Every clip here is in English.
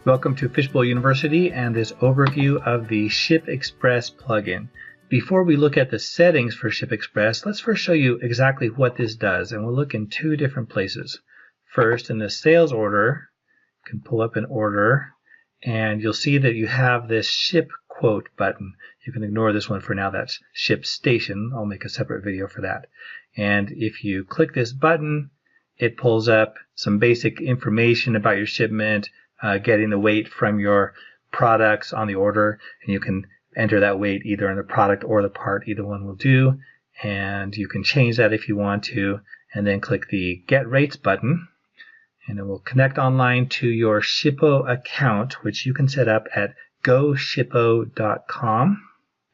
Welcome to Fishbowl University and this overview of the ShipExpress plugin. Before we look at the settings for ShipExpress, let's first show you exactly what this does, and we'll look in two different places. First, in the sales order, you can pull up an order, and you'll see that you have this ship quote button. You can ignore this one for now, that's ship station. I'll make a separate video for that. And if you click this button, it pulls up some basic information about your shipment, getting the weight from your products on the order, and you can enter that weight either in the product or the part, either one will do, and you can change that if you want to, and then click the Get Rates button, and it will connect online to your Shippo account, which you can set up at goshippo.com.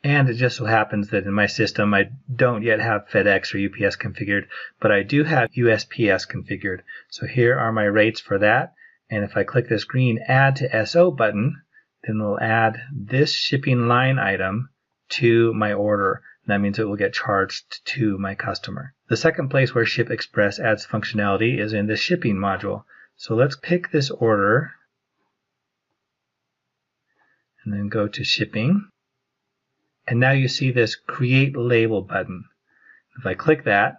And it just so happens that in my system I don't yet have FedEx or UPS configured, but I do have USPS configured. So here are my rates for that. And if I click this green Add to SO button, then we'll add this shipping line item to my order. That means it will get charged to my customer. The second place where ShipExpress adds functionality is in the shipping module. So let's pick this order and then go to shipping. And now you see this Create Label button. If I click that,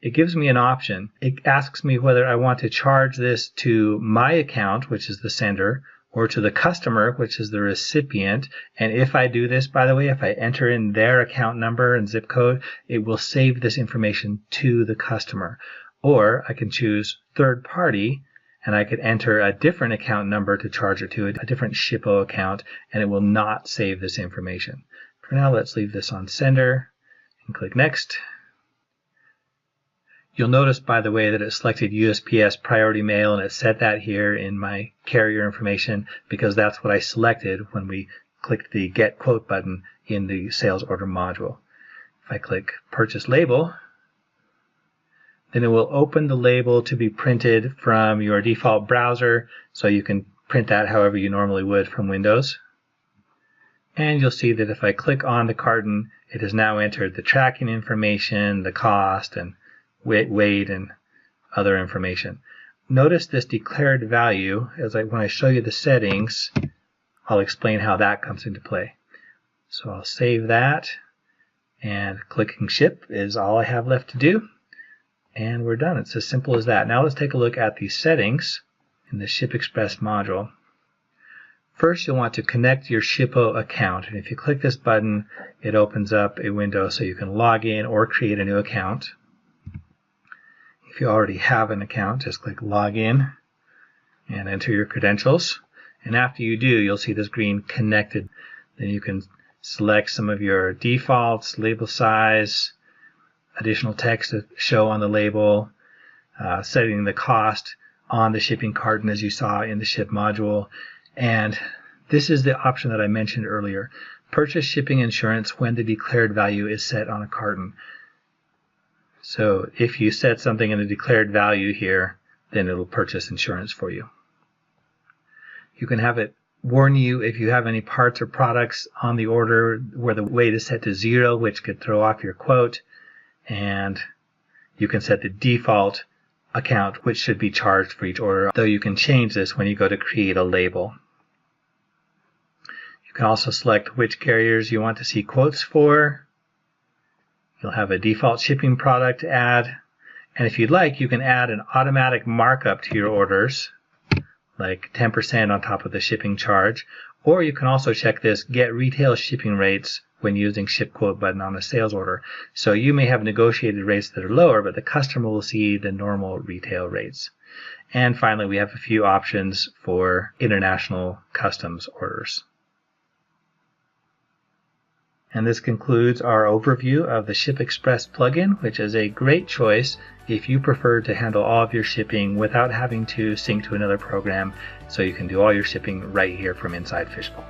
it gives me an option. It asks me whether I want to charge this to my account, which is the sender, or to the customer, which is the recipient. And if I do this, by the way, if I enter in their account number and zip code, it will save this information to the customer. Or I can choose third party, and I could enter a different account number to charge it to, a different Shippo account, and it will not save this information. For now, let's leave this on sender and click Next. You'll notice, by the way, that it selected USPS Priority Mail, and it set that here in my carrier information because that's what I selected when we clicked the Get Quote button in the sales order module. If I click Purchase Label, then it will open the label to be printed from your default browser, so you can print that however you normally would from Windows. And you'll see that if I click on the carton, it has now entered the tracking information, the cost, and weight and other information. Notice this declared value. When I show you the settings, I'll explain how that comes into play. So I'll save that, and clicking Ship is all I have left to do, and we're done. It's as simple as that. Now let's take a look at the settings in the ShipExpress module. First, you'll want to connect your Shippo account, and if you click this button, it opens up a window so you can log in or create a new account. If you already have an account, just click Login and enter your credentials. And after you do, you'll see this green Connected. Then you can select some of your defaults, label size, additional text to show on the label, setting the cost on the shipping carton as you saw in the Ship module. And this is the option that I mentioned earlier. Purchase shipping insurance when the declared value is set on a carton. So if you set something in the declared value here, then it'll purchase insurance for you. You can have it warn you if you have any parts or products on the order where the weight is set to 0, which could throw off your quote. And you can set the default account, which should be charged for each order, though you can change this when you go to create a label. You can also select which carriers you want to see quotes for. You'll have a default shipping product to add, and if you'd like, you can add an automatic markup to your orders, like 10% on top of the shipping charge, or you can also check this Get Retail Shipping Rates when using Ship Quote button on a sales order. So you may have negotiated rates that are lower, but the customer will see the normal retail rates. And finally, we have a few options for international customs orders. And this concludes our overview of the ShipExpress plugin, which is a great choice if you prefer to handle all of your shipping without having to sync to another program, so you can do all your shipping right here from inside Fishbowl.